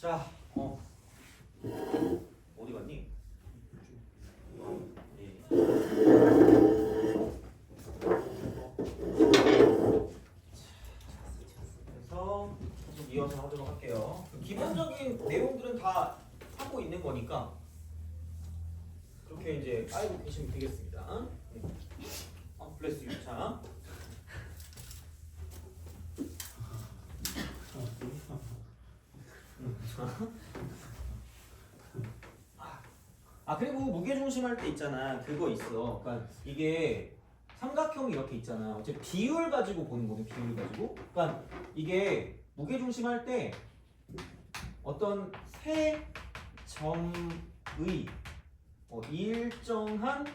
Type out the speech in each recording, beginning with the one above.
자, 어디 갔니? 예. 그래서 계속 이어서 하도록 할게요. 기본적인 내용들은 다 하고 있는 거니까 그렇게 이제 알고 계시면 되겠습니다. 블레스 유. 자. 그리고 무게중심 할 때 있잖아. 그거 있어. 그러니까 이게 삼각형이 이렇게 있잖아. 어차피 비율 가지고 보는 거거든. 비율 가지고. 그러니까 이게 무게중심 할 때 어떤 세 점의 일정한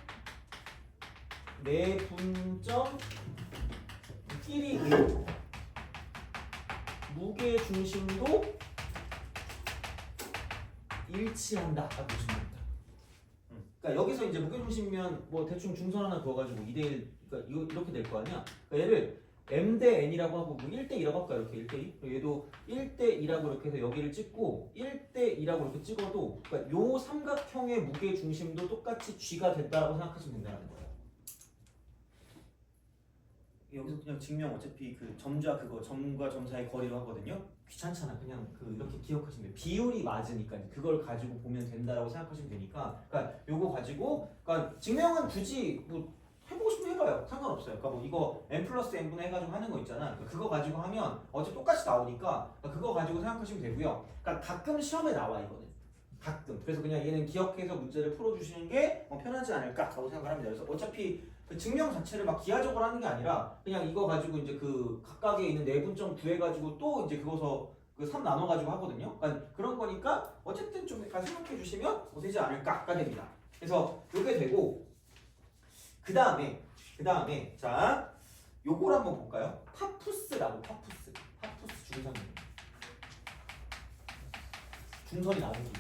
내분점끼리의 무게중심도 일치한다. 라고 보시면 됩니다. 그러니까 여기서 이제 무게중심이면 뭐 대충 중선 하나 그어가지고 2대1, 그러니까 이렇게 될 거 아니야? 그러니까 얘를 m 대 n이라고 하고 뭐 1대2라고 할까요? 이렇게 1대2. 얘도 1대2라고 이렇게 해서 여기를 찍고 1대2라고 이렇게 찍어도 그러니까 요 삼각형의 무게중심도 똑같이 g가 됐다라고 생각하시면 된다는 거예요. 여기서 그냥 증명 어차피 그 점자 그거 점과 점 사이 거리로 하거든요. 귀찮잖아. 그냥 그 이렇게 기억하시면 돼요. 비율이 맞으니까 그걸 가지고 보면 된다라고 생각하시면 되니까. 그러니까 요거 가지고 그러니까 증명은 굳이 뭐 해보고 싶으면 해봐요. 상관없어요. 그러니까 뭐 이거 n 플러스 n분의 해가지고 하는 거 있잖아. 그러니까 그거 가지고 하면 어차피 똑같이 나오니까 그거 가지고 생각하시면 되고요. 그러니까 가끔 시험에 나와 이거는. 가끔. 그래서 그냥 얘는 기억해서 문제를 풀어주시는 게 편하지 않을까라고 생각을 합니다. 그래서 어차피 그 증명 자체를 막 기하적으로 하는 게 아니라 그냥 이거 가지고 이제 그 각각에 있는 내분점 구해가지고 또 이제 그거서 그 3 나눠가지고 하거든요. 그러니까 그런 거니까 어쨌든 좀 약간 생각해 주시면 되지 않을까가 됩니다. 그래서 요게 되고 그 다음에 자 요걸 한번 볼까요? 파푸스라고 파푸스 중선이 나오는 게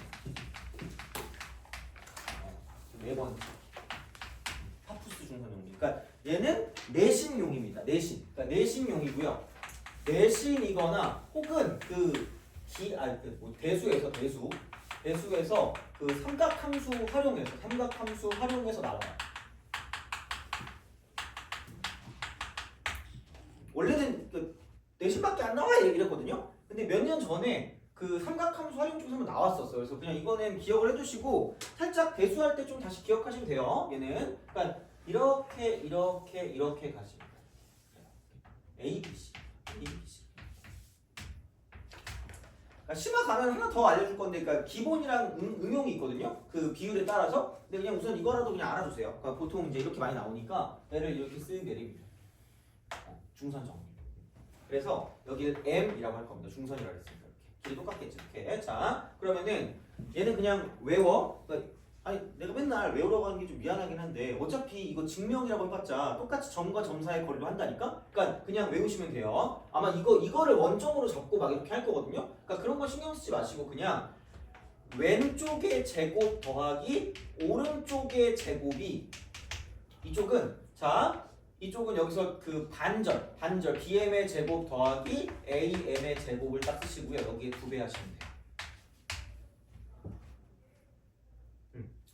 매번 파푸스 중선용입니다. 그러니까 얘는 내신용입니다. 그러니까 내신용이고요. 내신이거나 혹은 대수에서 그 삼각함수 활용해서 나와요. 원래는 그 내신밖에 안 나와 이랬거든요. 근데 몇 년 전에 그 삼각함수 활용 쪽에서 한번 나왔었어요. 그래서 그냥 이거는 기억을 해두시고 살짝 대수할 때 좀 다시 기억하시면 돼요. 얘는 그러니까 이렇게 가시면 돼요. A, B, C. 그러니까 심화 가면 하나 더 알려줄 건데, 그러니까 기본이랑 응용이 있거든요. 그 비율에 따라서. 근데 그냥 우선 이거라도 그냥 알아두세요. 그러니까 보통 이제 이렇게 많이 나오니까 얘를 이렇게 쓰는 게 됩니다. 중선 정리. 그래서 여기는 M이라고 할 겁니다. 중선이라고 했으니까 이렇게 길이 똑같겠지. 이렇게. 자, 그러면은 얘는 그냥 외워. 그러니까 아니 내가 맨날 외우라고 하는 게 좀 미안하긴 한데 어차피 이거 증명이라고 해봤자 똑같이 점과 점 사이의 거리로 한다니까. 그러니까 그냥 외우시면 돼요. 아마 이거를 원점으로 잡고 막 이렇게 할 거거든요. 그러니까 그런 거 신경 쓰지 마시고 그냥 왼쪽의 제곱 더하기 오른쪽의 제곱이 이쪽은 여기서 그 반절 BM의 제곱 더하기 AM의 제곱을 딱 쓰시고요. 여기에 2배 하시면 돼요.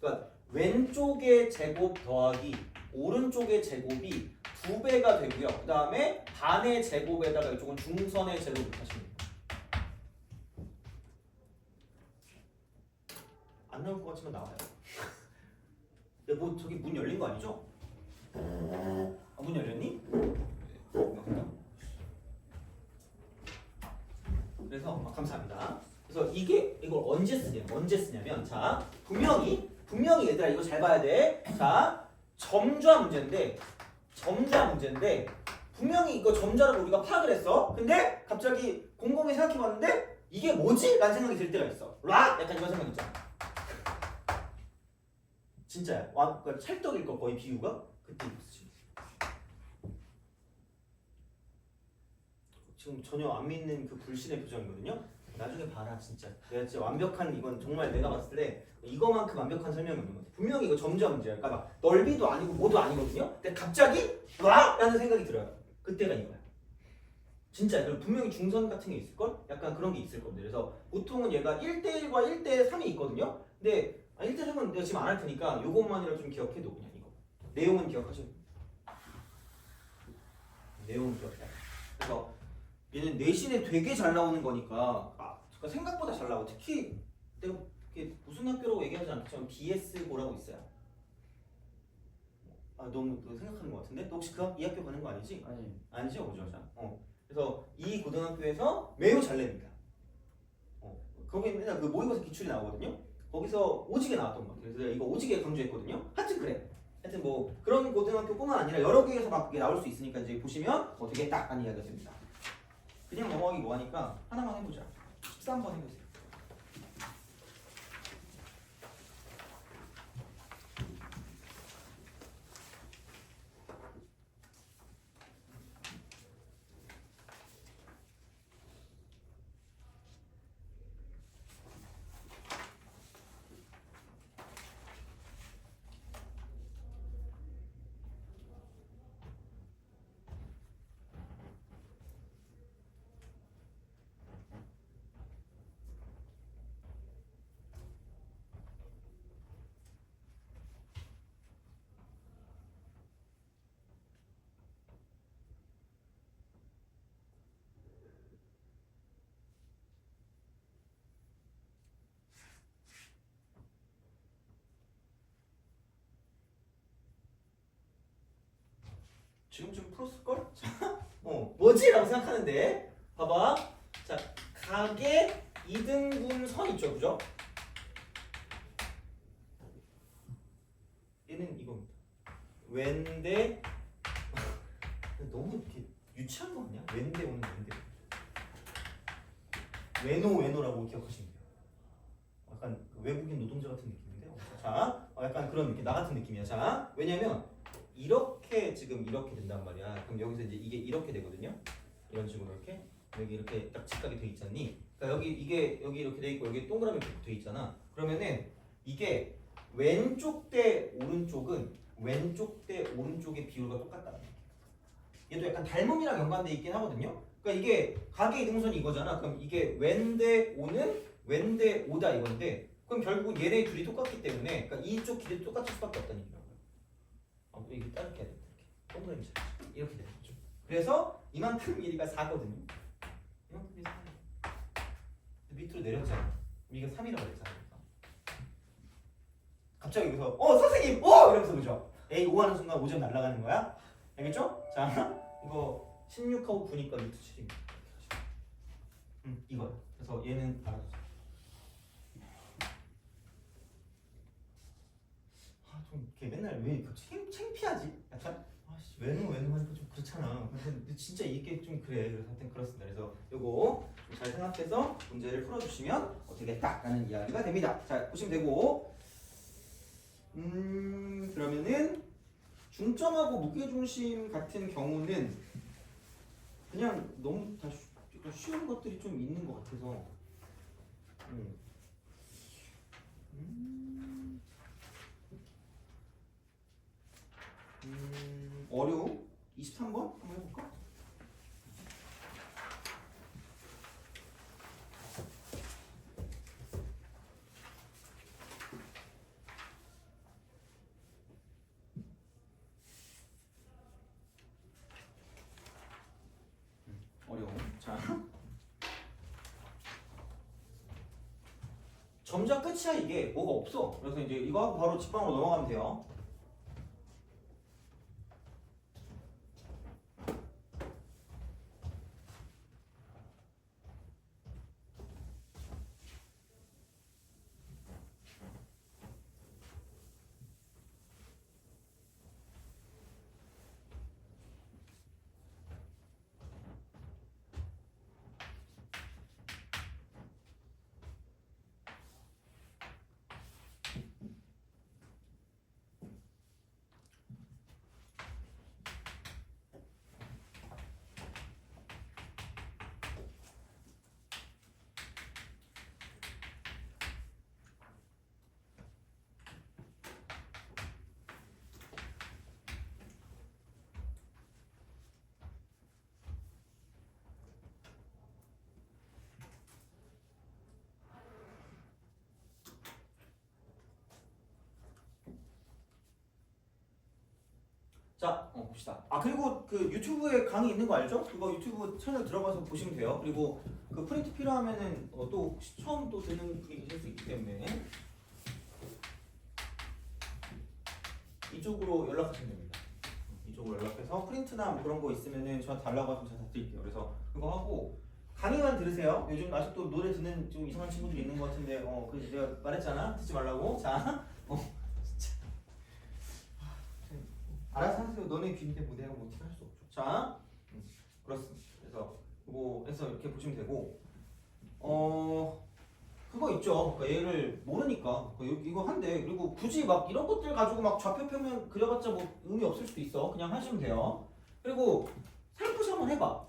그러니까 왼쪽의 제곱 더하기 오른쪽의 제곱이 2배가 되고요. 그 다음에 반의 제곱에다가 이쪽은 중선의 제곱을 하시면 돼요. 안 나올 것 같지만 나와요. 뭐 저기 문 열린 거 아니죠? 문 열렸니? 그래서 감사합니다. 그래서 이걸 언제 쓰냐면 자 분명히 얘들아 이거 잘 봐야 돼. 자 점좌 문제인데 분명히 이거 점좌를 우리가 파악을 했어. 근데 갑자기 곰곰이 생각해봤는데 이게 뭐지? 라는 생각이 들 때가 있어. 약간 이런 생각 있잖아. 진짜야. 그러니까 찰떡일 거 거의 비유가 그때 있으시면 지금 전혀 안 믿는 그 불신의 표정이거든요. 나중에 봐라 진짜. 내가 진짜 완벽한 이건 정말 내가 봤을 때 이거만큼 완벽한 설명이 없는 것 같아. 분명히 이거 점자 문제야. 그러니까 막 넓이도 아니고 뭐도 아니거든요. 근데 갑자기 라는 생각이 들어요. 그때가 이거야. 진짜 분명히 중선 같은 게 있을걸? 약간 그런 게 있을 건데 그래서 보통은 얘가 1대1과 1대3이 있거든요. 근데 1대3은 내가 지금 안 할 테니까 요것만이라도 좀 기억해도 그냥 이거 내용은 기억하셔도 돼요. 내용은 기억해야 돼. 그래서 얘는 내신에 되게 잘 나오는 거니까 그러니까 생각보다 잘 나오고 특히 내가 이게 무슨 학교라고 얘기하지 않겠지만 BS고라고 있어요. 너무 생각하는 것 같은데? 너 혹시 이 학교 가는 거 아니지? 아니. 아니죠, 그죠? 그래서 이 고등학교에서 매우 잘 냅니다. 거기 맨날 그 모의고사 기출이 나오거든요. 거기서 오지게 나왔던 것 같아요. 그래서 이거 오지게 강조했거든요. 하여튼 그래. 하여튼 뭐 그런 고등학교뿐만 아니라 여러 개에서 막 그게 나올 수 있으니까 이제 보시면 되게 딱 하는 이야기가 됩니다. 그냥 넘어가기 뭐하니까 하나만 해보자. 13번 해보세요. 지금쯤 풀었을걸? 자, 뭐지? 라고 생각하는데 봐봐. 자, 각의 이등분 선 있죠, 그죠? 얘는 이겁니다. 왠데 너무 이렇게 유치한 거 아니야? 왠데 오는 왠데 외노라고 기억하시면 돼요. 약간 외국인 노동자 같은 느낌인데 자, 약간 그런 느낌, 나 같은 느낌이야. 자, 왜냐면 이렇게 지금 이렇게 된단 말이야. 그럼 여기서 이제 이게 이렇게 되거든요. 이런 식으로 이렇게 여기 이렇게 딱 직각이 돼 있잖니. 그러니까 여기 이렇게 돼 있고 여기 동그라미 돼 있잖아. 그러면은 이게 왼쪽 대 오른쪽의 비율과 똑같다. 얘도 약간 닮음이랑 연관돼 있긴 하거든요. 그러니까 이게 각의 이등분선이 이거잖아. 그럼 이게 왼대 5는 왼대 5다 이건데 그럼 결국은 얘네 둘이 똑같기 때문에 그러니까 이쪽 길이도 똑같을 수밖에 없다는 얘기라고요. 이게 따르게 해야 된다. 동그라미 이렇게 되는 거죠. 그래서 이만큼 길이가 4거든요. 이만큼이 4예요. 밑으로 내렸잖아. 이게 3이라고 그랬잖아. 갑자기 여기서 선생님! 이러면서 그죠? A 5 하는 순간 5점 날아가는 거야. 알겠죠? 자, 이거 16하고 9니까 루트 7입니다. 이거요. 그래서 얘는 알아두세요. 좀 이렇게 맨날 왜 창피하지? 약간 외노 하니까 좀 그렇잖아. 근데 진짜 이게 좀 그래. 그래서 하여튼 그렇습니다. 그래서 요거 좀 잘 생각해서 문제를 풀어주시면 어떻게 딱 하는 이야기가 됩니다. 자, 보시면 되고 그러면은 중점하고 무게중심 같은 경우는 그냥 너무 다 쉬운 것들이 좀 있는 것 같아서 어려움 23번 한번 해볼까? 어려움. 자, 점자 끝이야 이게 뭐가 없어. 그래서 이제 이거 하고 바로 직방으로 넘어가면 돼요. 자, 봅시다. 아, 그리고 그 유튜브에 강의 있는 거 알죠? 그거 유튜브 채널 들어가서 보시면 돼요. 그리고 그 프린트 필요하면은 또 혹시 처음 또 듣는 분이 계실 수 있기 때문에 이쪽으로 연락하시면 됩니다. 이쪽으로 연락해서 프린트나 뭐 그런 거 있으면은 저한테 달라고 하시면 제가 다 드릴게요. 그래서 그거 하고 강의만 들으세요. 요즘 아직도 노래 듣는 좀 이상한 친구들이 있는 것 같은데, 그 내가 말했잖아. 듣지 말라고. 자, 진짜. 알아서 하세요. 너네 귀인데 뭐 내가 뭐 어떻게 할 수 없죠. 자, 그렇습니다. 그래서 그거 해서 이렇게 보시면 되고, 그거 있죠. 그러니까 얘를 모르니까 이거 한대. 그리고 굳이 막 이런 것들 가지고 막 좌표 평면 그려봤자 뭐 의미 없을 수도 있어. 그냥 하시면 돼요. 그리고 살포시 한번 해봐.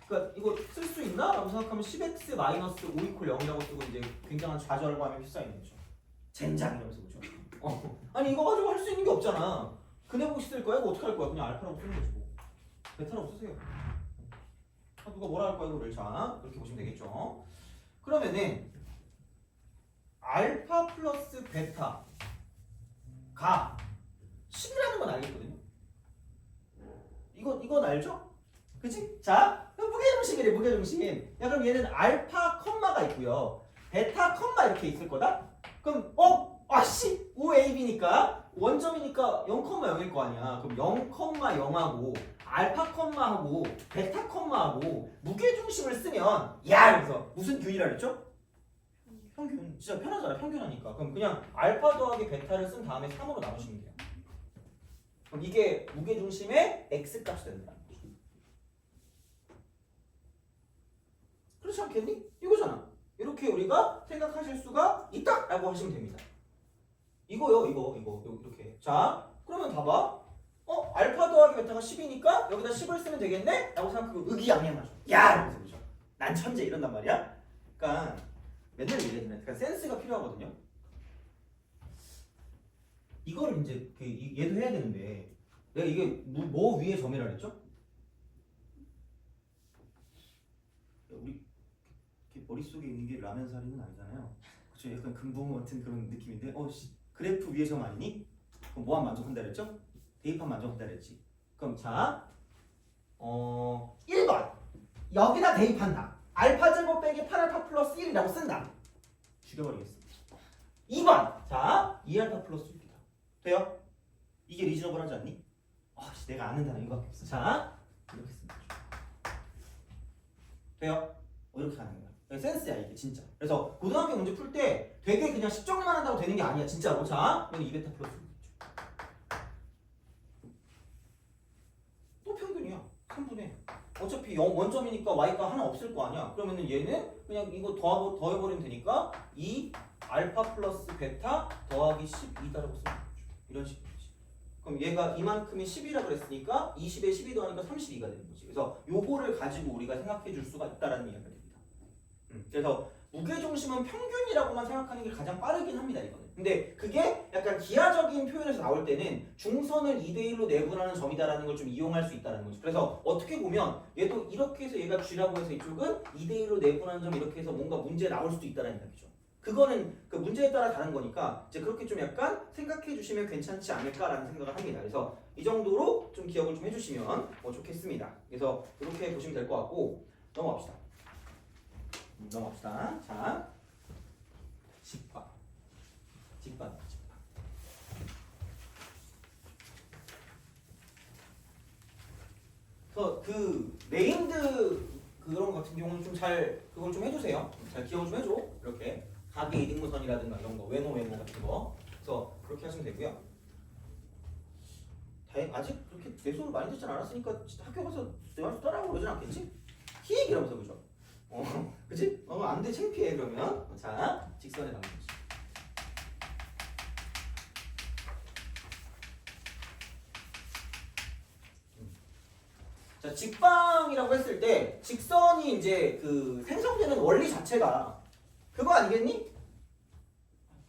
그러니까 이거 쓸 수 있나? 라고 생각하면 10x 마이너스 5 이퀄 0이라고 쓰고 이제 굉장한 좌절감에 휩싸이는 거죠. 젠장 이러면서 그죠. 아니 이거 가지고 할 수 있는 게 없잖아. 근해보기 쓸 거야? 이거 어떻게 할 거야? 그냥 알파라고 쓰는 거지 뭐. 베타라고 쓰세요. 누가 뭐라 할 거야 이거를. 자, 이렇게 보시면 되겠죠. 그러면은 알파 플러스 베타가 10이라는 건 알겠거든요. 이건 알죠? 그치? 자, 무게중심이래. 무게중심. 야, 그럼 얘는 알파 컴마가 있고요. 베타 컴마 이렇게 있을 거다? 그럼 아씨 5AB니까 원점이니까 0,0일 거 아니야. 그럼 0,0하고 알파 컴마하고 베타 컴마하고 무게중심을 쓰면 야! 그래서 무슨 균이라 그랬죠? 평균. 진짜 편하잖아. 평균하니까. 그럼 그냥 알파 더하기 베타를 쓴 다음에 3으로 나누시면 돼요. 그럼 이게 무게중심의 x값이 된다. 그렇지 않겠니? 이거잖아. 이렇게 우리가 생각하실 수가 있다라고 하시면 됩니다. 이거요, 이거 이렇게. 자, 그러면 봐봐. 알파 더하기 베타가 10이니까 여기다 10을 쓰면 되겠네? 라고 생각하고 의기양양하죠. 야! 이러면서 그죠? 난 천재 이런단 말이야. 그러니까 맨날 얘기하잖아요. 그러니까 센스가 필요하거든요. 이거를 이제 얘도 해야 되는데 내가 이게 뭐 위에 점이라 그랬죠? 우리 머릿속에 있는 게 라면 사리는 아니잖아요. 그렇죠? 약간 금붕어 같은 그런 느낌인데 그래프 위에 점 아니니? 그럼 뭐한 만족한다 그랬죠? 대입한 만족한다 그랬지. 그럼 자 1번 여기다 대입한다. 알파 제곱 빼기 8알파 플러스 1이라고 쓴다. 죽여버리겠습니다. 2번 자 2알파 플러스 6이다. 돼요? 이게 리즈너블 하지 않니? 내가 아는 단어 이거밖에 없어. 자 이렇게 씁니다. 돼요? 이렇게 가는 거야. 센스야 이게 진짜. 그래서 고등학교 문제 풀 때 되게 그냥 10점만 한다고 되는 게 아니야 진짜로. 자 여기 2베타 플러스 6 또 평균이야. 3분의 어차피 원점이니까 y가 하나 없을 거 아니야. 그러면은 얘는 그냥 이거 더해버리면 되니까 2 알파 플러스 베타 더하기 12다라고 쓰면 되죠. 이런 식으로지. 그럼 얘가 이만큼이 10이라 그랬으니까 20에 12 더하니까 32가 되는 거지. 그래서 요거를 가지고 우리가 생각해 줄 수가 있다라는 이야기가 됩니다. 그래서 무게중심은 평균이라고만 생각하는 게 가장 빠르긴 합니다. 이거는. 근데 그게 약간 기하적인 표현에서 나올 때는 중선을 2대1로 내분하는 점이다라는 걸 좀 이용할 수 있다는 거죠. 그래서 어떻게 보면 얘도 이렇게 해서 얘가 G라고 해서 이쪽은 2대1로 내분하는 점 이렇게 해서 뭔가 문제 나올 수도 있다는 이야기죠. 그거는 그 문제에 따라 다른 거니까 이제 그렇게 좀 약간 생각해 주시면 괜찮지 않을까라는 생각을 합니다. 그래서 이 정도로 좀 기억을 좀 해주시면 좋겠습니다. 그래서 이렇게 보시면 될 것 같고 넘어갑시다. 자, 직방. 그래서 그 네임드 그런 거 같은 경우는 좀 잘 그걸 좀 해주세요. 잘 기억을 좀 해줘. 이렇게 가계 이등분선이라든가 이런 거, 외모 같은 거. 그래서 그렇게 하시면 되고요. 아직 그렇게 내 수업을 많이 듣진 않았으니까 학교 가서 내 말씀 따라하고 그러진 않겠지? 히 이러면서 그죠? 그치? 안 돼, 창피해, 그러면. 자, 직선에 담는 거지. 자, 직방이라고 했을 때, 직선이 이제 그 생성되는 원리 자체가 그거 아니겠니?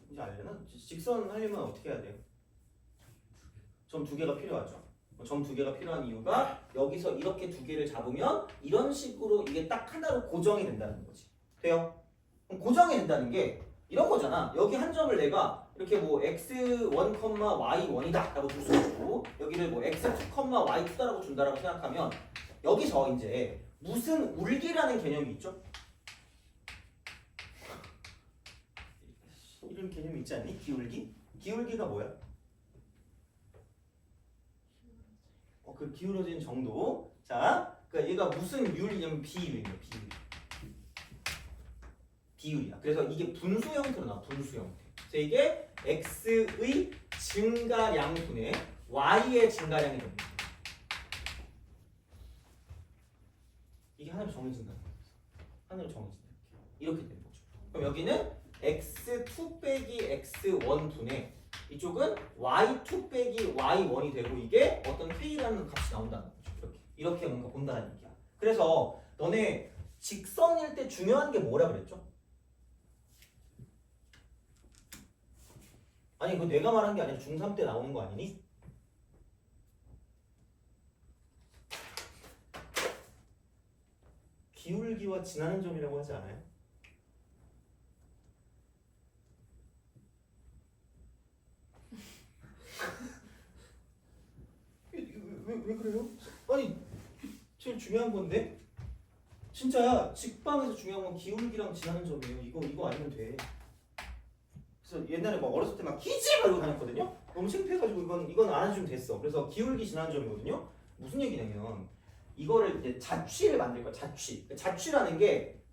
이제 알려나? 직선 하려면 어떻게 해야 돼요? 점 2개가 필요하죠. 점 2개가 필요한 이유가 여기서 이렇게 2개를 잡으면 이런 식으로 이게 딱 하나로 고정이 된다는 거지. 돼요? 그럼 고정이 된다는 게 이런 거잖아. 여기 한 점을 내가 이렇게 뭐 x1, y1이다 라고 줄 수 있고 여기를 뭐 x2, y2다라고 준다라고 생각하면 여기서 이제 무슨 울기라는 개념이 있죠? 이런 개념이 있지 않니? 기울기? 기울기가 뭐야? 그 기울어진 정도. 자, 그러니까 얘가 무슨 유율이냐면 비율이에요. 비율이야. 그래서 이게 분수 형태로 나와. 분수 형태. 그래서 이게 x의 증가량분의 y의 증가량이 됩니다. 이게 하나로 정해진다. 하나로 정해진다. 이렇게 되는 거죠. 그럼 여기는 x2 빼기 x1 분의 이쪽은 y2 빼기 y1이 되고 이게 어떤 k라는 값이 나온다는 거죠. 이렇게 뭔가 본다는 얘기야. 그래서 너네 직선일 때 중요한 게 뭐라 그랬죠? 아니 그거 내가 말한 게 아니라 중3 때 나오는 거 아니니? 기울기와 지나는 점이라고 하지 않아요? 왜 그래요? 아니 제일 중요한 건데 진짜야. 직방에서 중요한 건 기울기랑 지나는 점이에요. 이거 알면 돼. 그래서 옛날에 막 어렸을 때 막 기지 말고 다녔거든요. 너무 창피해가지고 이건 안 해주면 됐어. 그래서 기울기 지나는 점이거든요. 무슨 얘기냐면 이거를 이제 자취를 만들 거야. 자취라는 게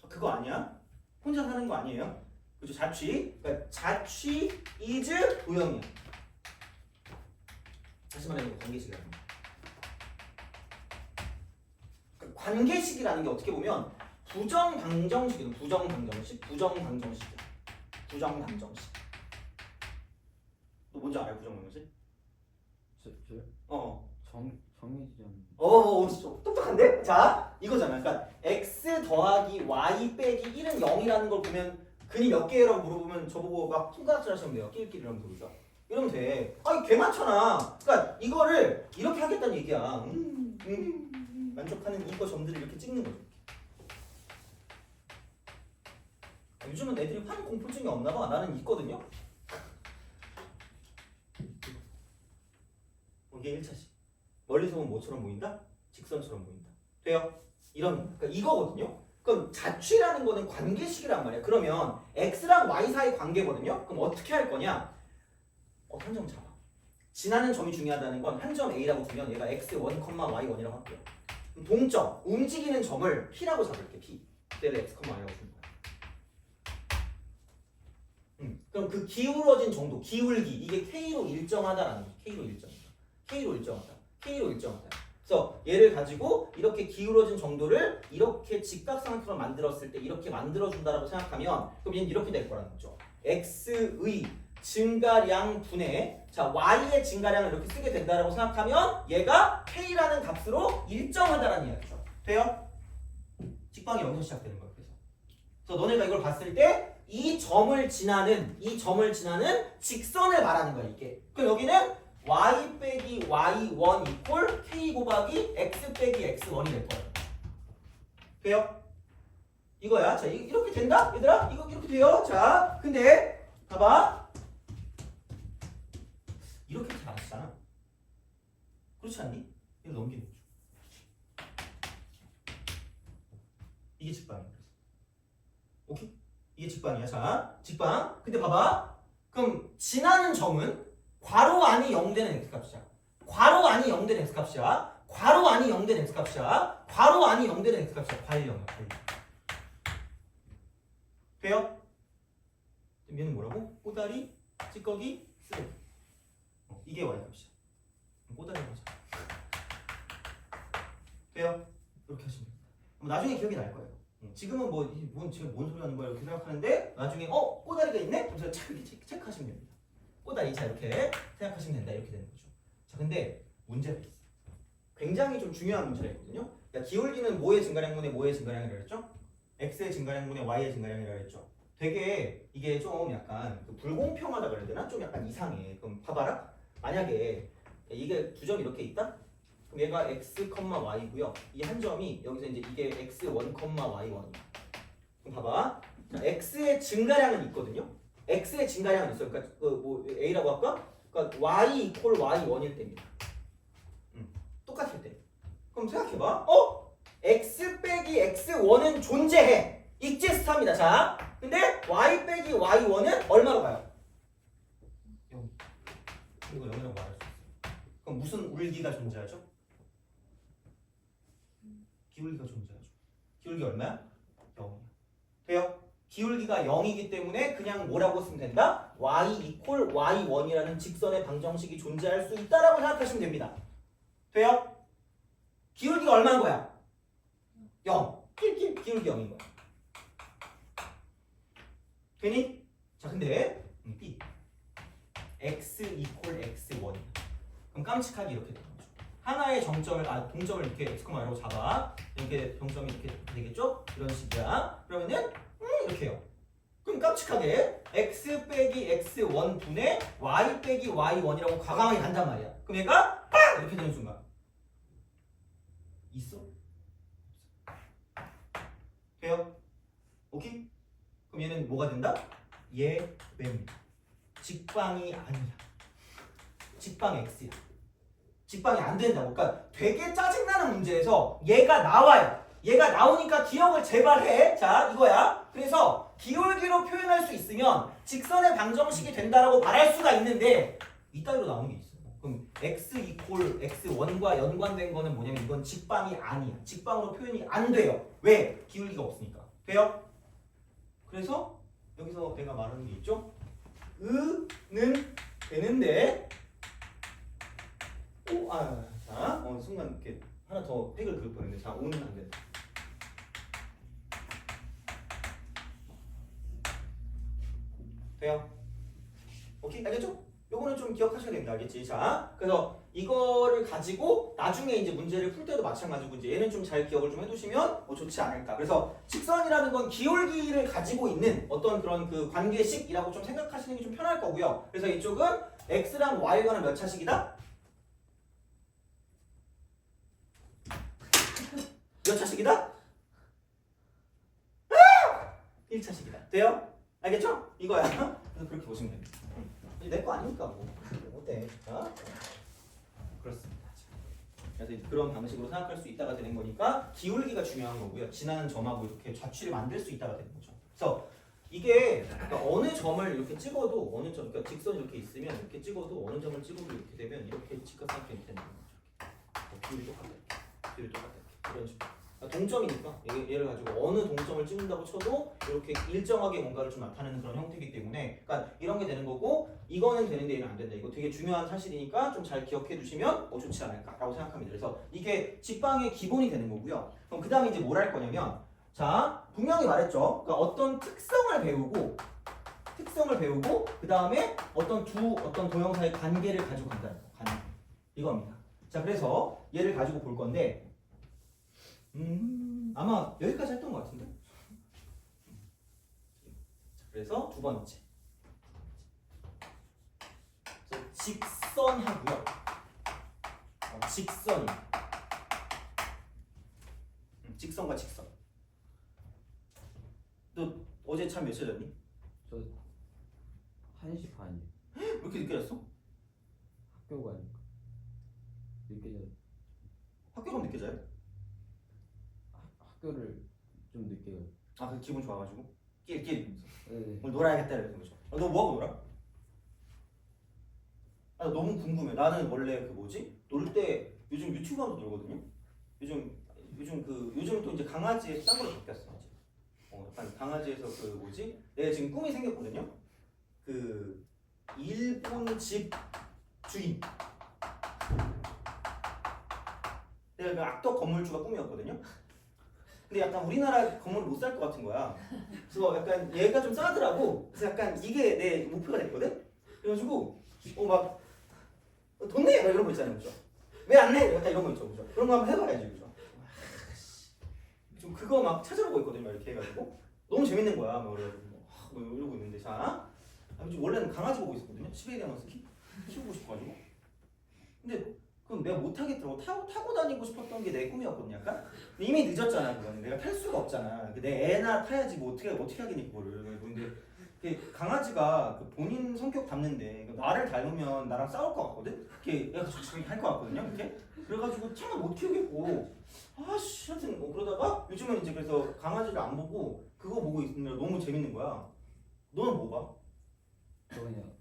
그거 아니야? 혼자 사는 거 아니에요? 그죠? 자취. 그러니까 자취 is 도형이야. 다시 말해서 관계식이라는 거. 그러니까 관계식이라는 게 어떻게 보면 부정방정식이거든. 부정방정식. 너 뭔지 알아요? 부정방정식? 저요? 정해지지 않는. 똑똑한데? 자, 이거잖아. 그러니까 x 더하기 y 빼기 1은 0이라는 걸 보면 근이 몇 개라고 물어보면 저보고 막 손가락질 하시면 돼요. 끼리끼리 이러면 되죠. 이러면 돼. 아니 개 많잖아. 그러니까 이거를 이렇게 하겠다는 얘기야. 만족하는 이거 점들을 이렇게 찍는 거죠. 요즘은 애들이 환 공포증이 없나 봐. 나는 있거든요. 이게 1차식. 멀리서 보면 뭐처럼 보인다? 직선처럼 보인다. 돼요? 이런, 그러니까 이거거든요. 그럼 자취라는 거는 관계식이란 말이야. 그러면 x랑 y 사이 관계거든요. 그럼 어떻게 할 거냐? 한 점 잡아. 지나는 점이 중요하다는 건 한 점 a라고 두면 얘가 x1, y1이라고 할게요. 그럼 동점, 움직이는 점을 p라고 잡을게. p. 그때를 x, y라고 주는 거야. 그럼 그 기울어진 정도, 기울기, 이게 k로 일정하다라는 거죠. K로 일정하다. 그래서 얘를 가지고 이렇게 기울어진 정도를 이렇게 직각삼각형을 만들었을 때 이렇게 만들어준다라고 생각하면 그럼 얘는 이렇게 될 거라는 거죠. x의 증가량 분의 y의 증가량을 이렇게 쓰게 된다라고 생각하면 얘가 k라는 값으로 일정하다라는 이야기죠. 돼요? 직방이 여기서 시작되는 거예요. 그래서 너네가 이걸 봤을 때 이 점을 지나는 직선을 말하는 거야 이게. 그럼 여기는 y 빼기 y1 이퀄 k 곱하기 x 빼기 x1이 될 거야. 돼요? 이거야. 자, 이렇게 된다? 얘들아? 이거 이렇게 돼요? 자, 근데 봐봐. 이렇게 잘 안 쓰잖아. 그렇지 않니? 이거 넘기는 거죠. 이게 직방이야. 오케이? 이게 직방이야. 자, 직방. 근데 봐봐. 그럼 지나는 점은 괄호 안이 0되는 x값이야. 괄호 안이 0되는 x값이야. 괄호 안이 0되는 x값이야. 괄호 안이 0되는 x값이야. 과일형이야. 과일형. 돼요? 그럼 얘는 뭐라고? 꼬다리, 찌꺼기, 쓰레기. 이게 y값이야. 꼬다리 하자. 돼요? 이렇게 하시면 됩니다. 나중에 기억이 날 거예요. 지금은 지금 뭔 소리 하는 거야 이렇게 생각하는데 나중에 꼬다리가 있네? 그래서 이렇게 체크하시면 됩니다. 꼬다리 자 이렇게 생각하시면 된다 이렇게 되는 거죠. 자 근데 문제가 있어. 굉장히 좀 중요한 문제가 있거든요. 기울기는 뭐의 증가량분의 뭐의 증가량이라고 했죠? x의 증가량분의 y의 증가량이라고 했죠. 되게 이게 좀 약간 불공평하다 그래야 되나? 좀 약간 이상해. 그럼 봐봐라. 만약에 이게 두 점이 이렇게 있다? 그럼 얘가 x, y고요. 이 한 점이 여기서 이제 이게 x1, y1이야. 그럼 봐봐. 자, x의 증가량은 있거든요. x의 증가량은 있어요. 그러니까 뭐 a라고 할까? 그러니까 y 이퀄 y1일 때입니다. 똑같을 때. 그럼 생각해봐. x 빼기 x1은 존재해. 익지스트합니다. 자, 근데 y 빼기 y1은 얼마로 가요? 0. 이거 0이라고 말할 수 있어요. 그럼 무슨 울기가 존재하죠? 기울기가 존재하죠. 기울기 얼마야? 0. 돼요? 기울기가 0이기 때문에 그냥 뭐라고 쓰면 된다? y 이퀄 y1이라는 직선의 방정식이 존재할 수 있다라고 생각하시면 됩니다. 돼요? 기울기가 얼마인 거야? 0. 기울기 0인 거야. 되니? 자, 근데 B x 이퀄 x1 그럼 깜찍하게 이렇게 되는 거죠. 하나의 정점을 동점을 이렇게 x라고 잡아. 이렇게 정점이 이렇게 되겠죠? 이런 식이야. 그러면은 이렇게 해요. 그럼 깜찍하게 x 빼기 x1 분의 y 빼기 y1이라고 과감하게 간단 말이야. 그럼 얘가 빡! 이렇게 되는 순간 있어? 돼요? 오케이? 그럼 얘는 뭐가 된다? 얘 왜입니다. 직방이 아니야. 직방 x야. 직방이 안 된다고. 그러니까 되게 짜증나는 문제에서 얘가 나와요. 얘가 나오니까 기억을 제발 해. 자, 이거야. 그래서 기울기로 표현할 수 있으면 직선의 방정식이 된다라고 말할 수가 있는데 이따위로 나오는 게 있어요. 그럼 x 이퀄 x1과 연관된 거는 뭐냐면 이건 직방이 아니야. 직방으로 표현이 안 돼요. 왜? 기울기가 없으니까. 돼요? 그래서 여기서 내가 말하는 게 있죠? 는 되는데 자, 순간 이렇게 하나 더 획을 그을 뻔했는데 자, 오는 안 된다. 돼요? 오케이? 알겠죠? 요거는 좀 기억하셔야 됩니다. 알겠지? 자, 그래서 이거를 가지고 나중에 이제 문제를 풀 때도 마찬가지고 이제 얘는 좀 잘 기억을 좀 해두시면 좋지 않을까. 그래서 직선이라는 건 기울기를 가지고 있는 어떤 그런 그 관계식이라고 좀 생각하시는 게 좀 편할 거고요. 그래서 이쪽은 x랑 y과는 몇 차식이다? 몇 차식이다? 1차식이다. 돼요? 알겠죠? 이거야. 그래서 그렇게 보시면 됩니다. 내 거 아니니까 뭐 어때? 자, 그렇습니다. 그래서 그런 방식으로 생각할 수 있다가 되는 거니까 기울기가 중요한 거고요. 지나는 점하고 이렇게 좌취를 만들 수 있다가 되는 거죠. 그래서 이게 그러니까 어느 점을 이렇게 찍어도 어느 점, 그러니까 직선이 이렇게 있으면 이렇게 찍어도 어느 점을 찍어도 이렇게 되면 이렇게 직각삼각형이 되는 거죠. 기울이 똑같다. 기울이 똑같다. 이런 식으로. 동점이니까 얘를 가지고 어느 동점을 찍는다고 쳐도 이렇게 일정하게 뭔가를 좀 나타내는 그런 형태이기 때문에 그러니까 이런 게 되는 거고 이거는 되는데 얘는 안 된다. 이거 되게 중요한 사실이니까 좀 잘 기억해 두시면 좋지 않을까라고 생각합니다. 그래서 이게 직방의 기본이 되는 거고요. 그럼 그 다음에 이제 뭘 할 거냐면 자 분명히 말했죠. 그러니까 어떤 특성을 배우고 그 다음에 어떤 도형사의 관계를 가지고 간다는 거. 관계. 이겁니다. 자 그래서 얘를 가지고 볼 건데 아마 여기까지 했던 것 같은데. 그래서 두 번째 직선하고요. 직선. 직선과 직선. 너 어제 참 몇 시에 잤니? 저 1시 반이요. 왜 이렇게 늦게 잤어? 학교 가니까 늦게 자. 학교가 늦게 자요? 학교를 좀 늦게 가요. 아, 그 기분 좋아가지고 끼리 네. 오늘 놀아야겠다 이러는 거죠. 너 뭐하고 놀아? 아, 나 너무 궁금해. 나는 원래 그 뭐지? 놀 때 요즘 유튜브 하면서 놀거든요. 요즘 또 이제 강아지에 딴 걸로 바뀌었어. 약간 강아지에서 그 뭐지? 내가 지금 꿈이 생겼거든요. 그 일본 집 주인. 내가 그 악덕 건물주가 꿈이었거든요. 근데 약간 우리나라 건물을 못 살 것 같은 거야. 그래서 약간 얘가 좀 싸더라고. 그래서 약간 이게 내 목표가 됐거든. 그래가지고 막 돈 내! 이런 거 있잖아요, 그죠? 왜 안 내? 약간 이런 거 있죠, 그죠? 그런 거 한번 해봐야지, 그죠? 좀 그거 막 찾아보고 있거든요, 막 이렇게 해가지고 너무 재밌는 거야, 막 그래가지고 뭐 이러고 있는데 자, 원래는 강아지 보고 있었거든요, 시베리안 허스키 키우고 싶어가지고. 근데 그럼 내가 못 하겠더라고. 타고 다니고 싶었던 게 내 꿈이었거든, 약간. 근데 이미 늦었잖아, 그거는. 내가 탈 수가 없잖아. 내 애나 타야지 뭐 어떻게 하겠니 그거를. 근데 강아지가 그 본인 성격 닮는데 나를 닮으면 나랑 싸울 것 같거든? 이렇게 약간 저렇게 할 것 같거든요. 이렇게 그래가지고 참 못 키우겠고 아씨 하여튼 뭐 그러다가 요즘은 이제 그래서 강아지를 안 보고 그거 보고 있으면 너무 재밌는 거야. 너는 뭐 봐? 저 그냥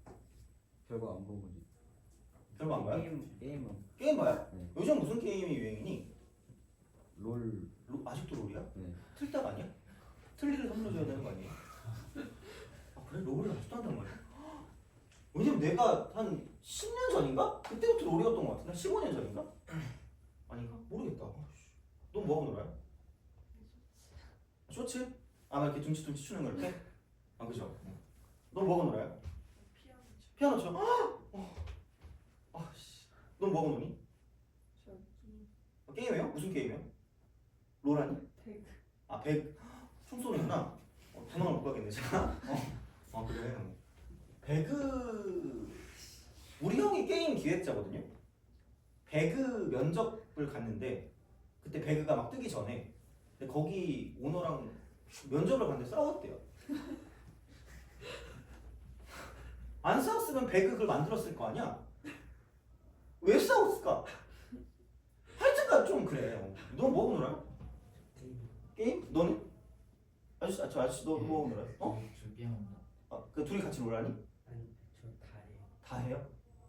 별거 안 보고 그냥 별거 안 봐요? 게임은 게임 봐요? 네. 요즘 무슨 게임이 유행이니? 롤. 아직도 롤이야? 네. 틀딱 아니야? 틀리를 선물줘야 되는 거 아니야? 아 그래? 롤을 아직도 한단 말이야? 왜냐면 내가 한 10년 전인가? 그때부터 롤이었던 것 같은데? 15년 전인가? 아닌가? 모르겠다. 넌 뭐하고 놀아요? 쇼츠? 아, 막 이렇게 둠치둠치 추는 거 이렇게? 아, 그죠? 넌 뭐하고 놀아요? 피아노 쳐? 씨. 넌 뭐하고 노니? 게임해요? 무슨 게임이요? 롤 아니? 아, 총소리구나. 도망을 못 가겠네, 제가. 아, 그래. 배그 우리 형이 게임 기획자거든요. 배그 면접을 갔는데 그때 배그가 막 뜨기 전에 근데 거기 오너랑 면접을 갔는데 싸웠대요. 안 싸웠으면 배그 그걸 만들었을 거 아니야? 왜 싸웠을까? 하여튼간 좀 그래. 너 뭐하고 놀아요? 게임? 너는? 아저씨, 저 아저씨 너 뭐하고 놀아요? 어? 준비합니다. 아, 그 둘이 같이 놀라니? 아니 저 다 해요. 다 해요?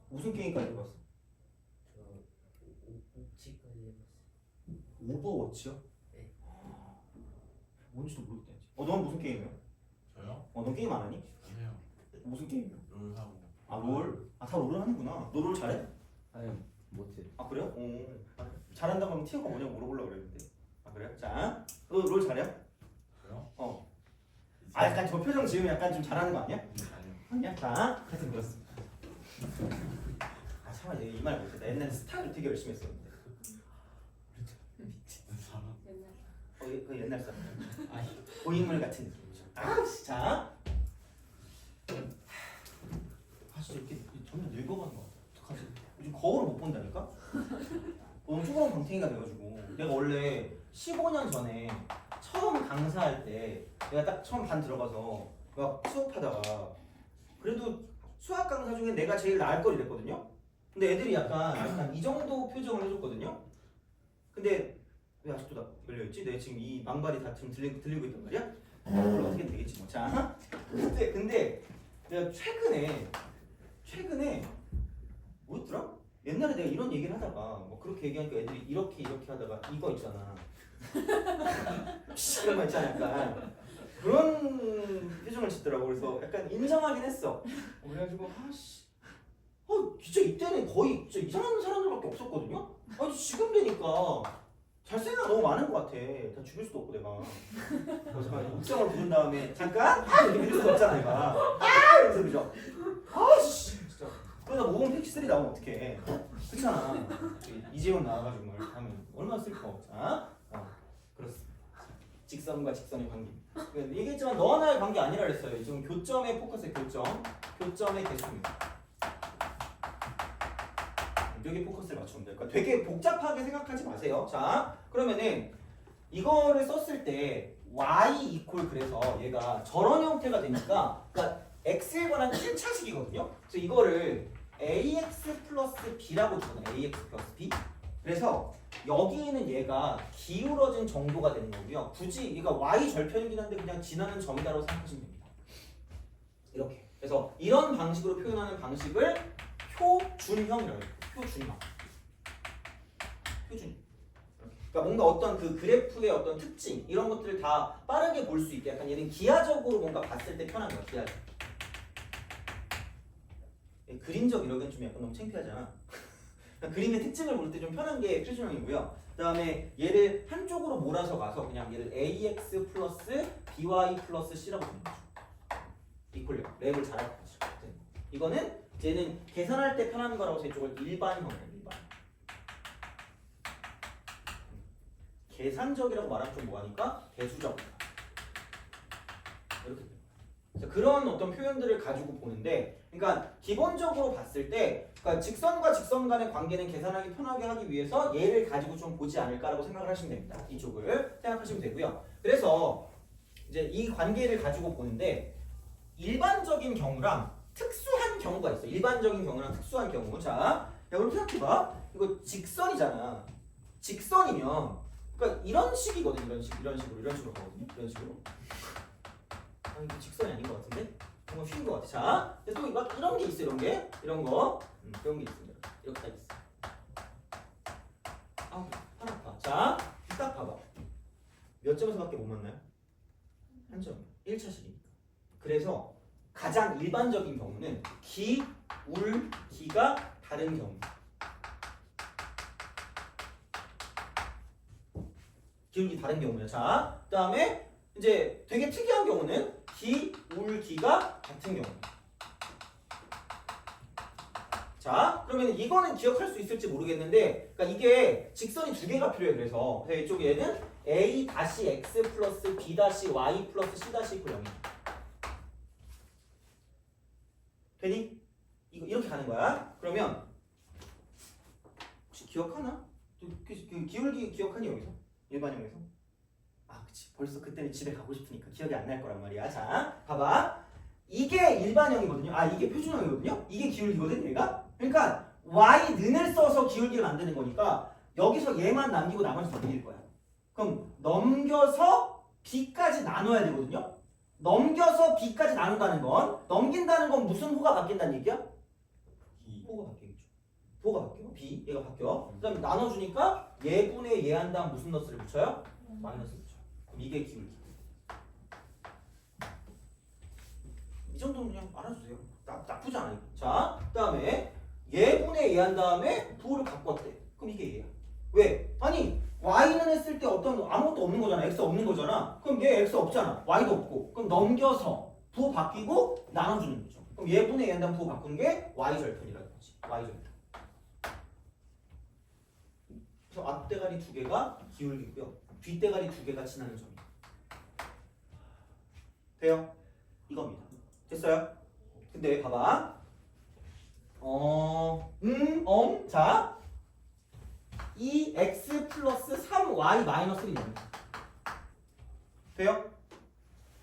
무슨 게임까지 해봤어? 저 옥치까지 해봤어요. 오버워치요? 네. 뭔지도 모르겠다. 넌 무슨 게임이에요? 저요? 넌 게임 안 하니? 해요. 무슨 게임이요? 롤하고. 아 롤? 아 다 롤을 하는구나. 너 롤 잘해? 아니 못해. 아 그래요? 잘한다고 하면 티어가 뭐냐고 물어보려고 그랬는데. 아 그래요? 자, 너 롤 잘해요? 저요? 아 약간 저 표정 지으면 약간 좀 잘하는 거 아니야? 아니요. 아니야? 자, 하여튼 그렇습니다. 아 참아 이 말 못해. 나 옛날에 스타를 되게 열심히 했었는데. 미친 사람. 그 옛날 사람. 아니 고인물 같은 느낌이죠. 아 진짜. 아 진짜 이렇게 점점 늙어가는 거 같아. 어떡하지? 요즘 거울을 못 본다니까? 너무 쭈그런 방탱이가 돼가지고 내가 원래 15년 전에 처음 강사할 때 내가 딱 처음 반 들어가서 막 수업하다가 그래도 수학 강사 중에 내가 제일 나을 걸 이랬거든요? 근데 애들이 약간 이 정도 표정을 해줬거든요? 근데 왜 아직도 다 열려있지? 내가 지금 이 망발이 다 지금 들리고 있단 말이야? 어떻게 되겠지 뭐. 자, 근데 내가 최근에 뭐였더라? 옛날에 내가 이런 얘기를 하다가 뭐 그렇게 얘기하니까 애들이 이렇게 하다가 이거 있잖아. 이런 거 있잖아. 약간 그런 표정을 짓더라고. 그래서 약간 인정하긴 했어. 그래가지고 아씨, 진짜 이때는 거의 진짜 이상한 사람들밖에 없었거든요. 지금 되니까 잘생긴 너무 많은 것 같아. 다 죽일 수도 없고 내가. 그래서 옥상을 부른 다음에 잠깐 이렇게 밀 수도 없잖아 내가. 이러면서 그죠? 아씨 진짜. 그러다 모범 택시3 나오면 어떡해. 그렇잖아. 이재훈 나와가지고 뭘 하면 얼마나 슬퍼. 자, 그렇습니다. 직선과 직선의 관계. 얘기했지만 너와 나의 관계 아니라 그랬어요. 지금 교점에 포커스해. 교점의 개수입니다. 여기 포커스를 맞추면 될 거야. 되게 복잡하게 생각하지 마세요. 자, 그러면은 이거를 썼을 때 y 이퀄 그래서 얘가 저런 형태가 되니까 그러니까 x에 관한 1차식이거든요. 그래서 이거를 ax 플러스 b라고 주거든요. ax 플러스 b. 그래서 여기는 얘가 기울어진 정도가 되는 거고요. 굳이 얘가 y 절편이긴 한데 그냥 지나는 점이다라고 생각하시면 됩니다. 이렇게. 그래서 이런 방식으로 표현하는 방식을 표준형이라고 해요. 표준형. 그러니까 뭔가 어떤 그 그래프의 어떤 특징 이런 것들을 다 빠르게 볼 수 있게 약간 얘는 기하적으로 뭔가 봤을 때 편한 거야. 기하적. 그림적 이러기엔 좀 약간 너무 창피하잖아. 그림의 특징을 볼 때 좀 편한 게 표준형이고요. 그 다음에 얘를 한쪽으로 몰아서 가서 그냥 얘를 ax 플러스 by 플러스 c라고 보는 거죠. 이퀄요. 랩을 잘할 것 같죠. 이거는 쟤는 계산할 때 편한 거라고 해서 이쪽을 일반형이에요. 일반. 계산적이라고 말하면 좀 뭐하니까 대수적이다. 이렇게 돼요. 그런 어떤 표현들을 가지고 보는데, 그러니까 기본적으로 봤을 때, 그러니까 직선과 직선 간의 관계는 계산하기 편하게 하기 위해서 얘를 가지고 좀 보지 않을까라고 생각을 하시면 됩니다. 이쪽을 생각하시면 되고요. 그래서 이제 이 관계를 가지고 보는데 일반적인 경우랑 특수한 경우가 있어. 일반적인 경우랑 특수한 경우. 자, 여러분 생각해봐. 이거 직선이잖아. 직선이면 그러니까 이런 식이거든. 이런 식으로 가거든요. 이런 식으로. 아, 이거 직선이 아닌 것 같은데? 뭔가 휜 것 같아. 자, 또 막 이런 게 있어. 이런 거. 이런 게 있습니다. 이렇게 딱 있어. 아, 팔 아파. 자, 딱 봐봐. 몇 점에서밖에 못 만나요? 한 점. 1차식이니까. 그래서 가장 일반적인 경우는 기, 울, 기가 다른 경우. 기울기 다른 경우예요. 자, 그다음에 이제 되게 특이한 경우는 기, 울, 기가 같은 경우. 자, 그러면 이거는 기억할 수 있을지 모르겠는데, 그러니까 이게 직선이 두 개가 필요해. 그래서 이쪽에는 a-x 플러스 b-y 플러스 c 이퀄 0이야. 되니? 이거 이렇게 가는 거야. 그러면 혹시 기억하나? 그 기울기 기억하니 여기서? 일반형에서? 아, 그치. 벌써 그때는 집에 가고 싶으니까 기억이 안 날 거란 말이야. 자, 봐봐. 이게 일반형이거든요. 아, 이게 표준형이거든요. 이게 기울기거든, 얘가. 그러니까 y는을 써서 기울기를 만드는 거니까 여기서 얘만 남기고 나머지 넘길 거야. 그럼 넘겨서 b까지 나눠야 되거든요. 넘겨서 b까지 나눈다는 건, 넘긴다는 건 무슨 호가 바뀐다는 얘기야? 호가 바뀌겠죠. 호가 바뀌어. b 얘가 바뀌어. 그다음에 나눠주니까 얘분의 얘 한 다음 무슨 너스를 붙여요? 마이너스 붙여요. 그럼 이게 기울기. 이 정도는 그냥 알아주세요. 나쁘지 않아요. 자, 그다음에 얘분의 얘 한 다음에 부호를 바꿨대. 그럼 이게 얘야. 왜? 아니 y는 했을 때 어떤 아무것도 없는 거잖아. x 없는 거잖아. 그럼 얘 x 없잖아. y도 없고. 그럼 넘겨서 부호 바뀌고 나눠주는 거죠. 그럼 얘분의 얘 한 다음 부호 바꾼 게 y 절편이라는 거지. y 절편. 그래서 앞대가리 두 개가 기울기고요. 뒷대가리 두 개가 지나는 점이에요. 돼요? 이겁니다. 됐어요? 근데 봐봐. 자, 2x 플러스 3y 마이너스 1이 됩니다. 돼요?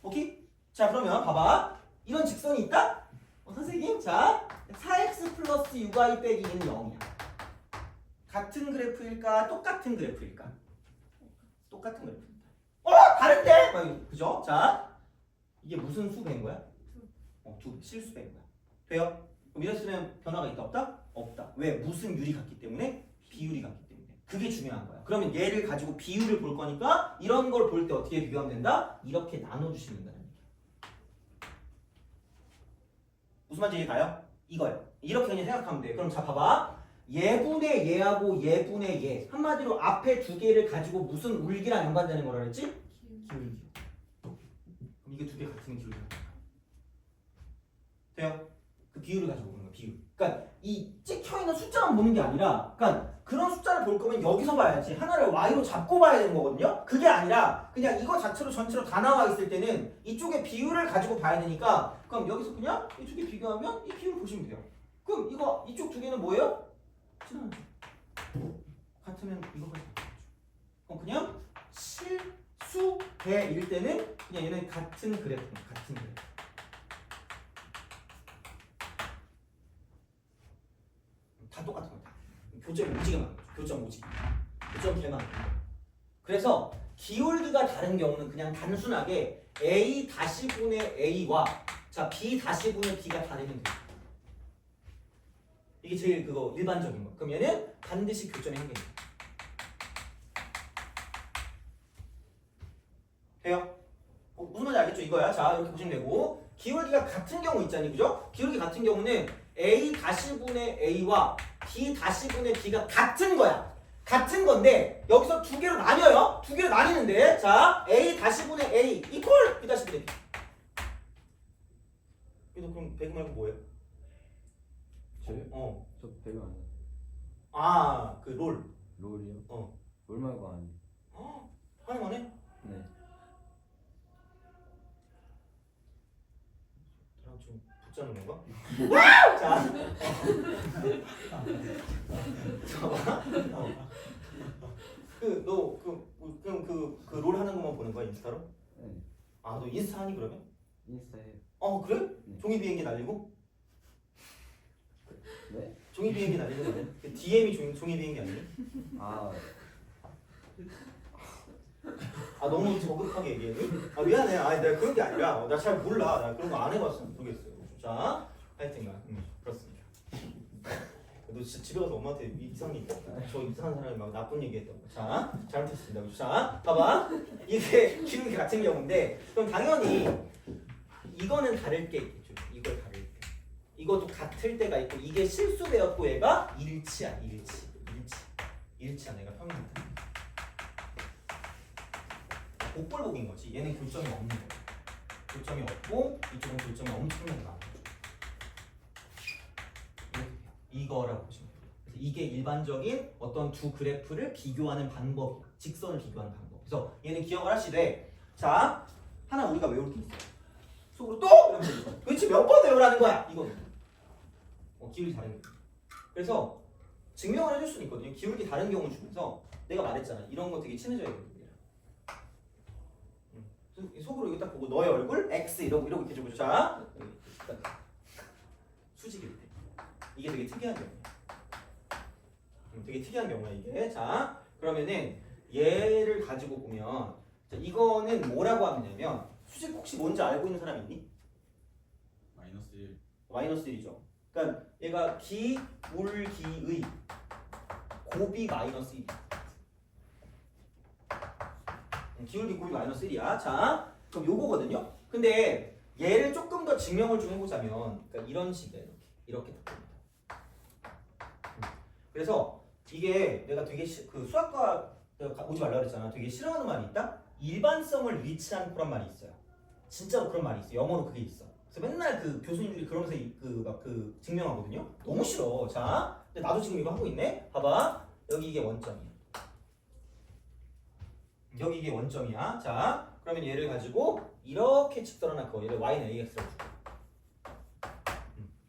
오케이? 자, 그러면 봐봐. 이런 직선이 있다? 선생님, 자, 4x 플러스 6y 빼기 2는 0이야. 같은 그래프일까? 똑같은 그래프일까? 똑같은 그래프입니다. 다른데? 그죠? 자, 이게 무슨 수배인 거야? 실수배인 거야. 돼요? 그럼 이랬으면 변화가 있다 없다? 없다. 왜? 무슨 율이 같기 때문에? 비율이 같기 때문에. 그게 중요한 거야. 그러면 얘를 가지고 비율을 볼 거니까 이런 걸 볼 때 어떻게 비교하면 된다? 이렇게 나눠주시면 된다는 얘기야. 무슨 말인지 이해가요? 이거예요. 이렇게 그냥 생각하면 돼. 그럼 자 봐봐. 얘분의 얘하고 얘분의 얘. 한마디로 앞에 두 개를 가지고 무슨 울기랑 연관되는 거라 그랬지? 기울기. 그럼 이게 두 개 같으면 기울기. 돼요? 그 비율을 가지고 보는 거야. 비율. 그러니까 이 찍혀있는 숫자만 보는 게 아니라, 그러니까 그런 숫자를 볼 거면 여기서 봐야지. 하나를 y로 잡고 봐야 되는 거거든요. 그게 아니라 그냥 이거 자체로 전체로 다 나와 있을 때는 이쪽의 비율을 가지고 봐야 되니까, 그럼 여기서 그냥 이 두 개 비교하면 이 비율을 보시면 돼요. 그럼 이거 이쪽 두 개는 뭐예요? 같으면 이거까지 그럼 그냥 실수배일 때는 그냥 얘는 같은 그래프입니다. 같은 그래프. 다 똑같은 거다. 교점 오지게 많은 거죠. 교점 오지게. 교점 개 많은 거죠. 그래서 기울기가 다른 경우는 그냥 단순하게 a 다시분의 a와 자 b 다시분의 b가 다르면 돼요. 이게 제일 그거 일반적인 거. 그럼 얘는 반드시 교점이 한 개입니다. 돼요? 무슨 말인지 알겠죠? 이거야. 자, 이렇게 보시면 되고 기울기가 같은 경우 있잖아요. 그죠? 기울기 같은 경우는 a 다시분의 a와 b 다시분의 b가 같은 거야. 같은 건데 여기서 두 개로 나뉘어요. 두 개로 나뉘는데 자, a 다시분의 a 이퀄 b 다시분의 b. 이거 그럼 배그 말고 뭐예요? 저요? 저 배우 안 해요. 아, 그 롤. 롤이요? 롤 말고 안 해요. 하나만 해? 네. 나랑 좀 붙자는 건가? 자, 그 롤 하는 것만 보는 거야 인스타로? 네. 아, 너 인스타 하니 그러면? 인스타에 그래? 네. 종이 비행기 날리고? 네? 종이 비행기 날리는 거네. 그 DM이 종이 비행기 아니에요? 아 너무 저급하게 얘기했니? 미안해. 내가 그런 게 아니라 나 잘 몰라. 나 그런 거 안 해봤어. 모르겠어요. 자, 하여튼간 그렇습니다. 너 진짜 집에 가서 엄마한테 이상한 얘기 했다. 저 이상한 사람이 막 나쁜 얘기했다고. 자, 잘못했습니다. 자, 봐봐. 이게 기울기 같은 경우인데 그럼 당연히 이거는 다를 게 있겠죠. 이걸 다를 때. 이것도 같을 때가 있고 이게 실수되었고 얘가 일치야. 일치야. 내가 평균이다. 복불복인 거지. 얘는 교점이 없는 거야. 교점이 없고 이쪽은 교점이 엄청나게 많아. 이거라고 보시면 돼요. 그래서 이게 일반적인 어떤 두 그래프를 비교하는 방법, 직선을 비교하는 방법. 그래서 얘는 기억을 하시되, 자 하나 우리가 외울 게 있어요. 속으로 또 이러면서 도대체 몇 번 외우라는 거야? 이거는 기울기 다른 거. 그래서 증명을 해줄 수는 있거든요. 기울기 다른 경우 중에서 내가 말했잖아. 이런 거 되게 친해져야 되거든요. 속으로 이거 딱 보고 너의 얼굴 X 이러고 이렇게 적어줘. 자 수직일 때. 이게 되게 특이한 경우야. 되게 특이한 경우야 이게. 자 그러면은 얘를 가지고 보면 자, 이거는 뭐라고 하냐면 수직 혹시 뭔지 알고 있는 사람 있니? -1. 마이너스 1이죠. 그러니까 얘가 기울기의 곱이 마이너스 1이야. 기울기 곱이 마이너스 1이야. 자 그럼 요거거든요. 근데 얘를 조금 더 증명을 좀 해보자면 그러니까 이런 식이야. 이렇게 됩니다. 그래서 이게 내가 되게 그 수학과 내가 오지 말라 그랬잖아. 되게 싫어하는 말이 있다. 일반성을 잃지 않고란 말이 있어요. 진짜로 그런 말이 있어. 영어로 그게 있어. 그래서 맨날 그 교수님들이 그러면서 그 증명하거든요. 너무 싫어. 자, 근데 나도 지금 이거 하고 있네. 봐봐. 여기 이게 원점이야. 여기 이게 원점이야. 자, 그러면 얘를 가지고 이렇게 직선을 하나 그어. 얘를 y는 ax라고 줄게.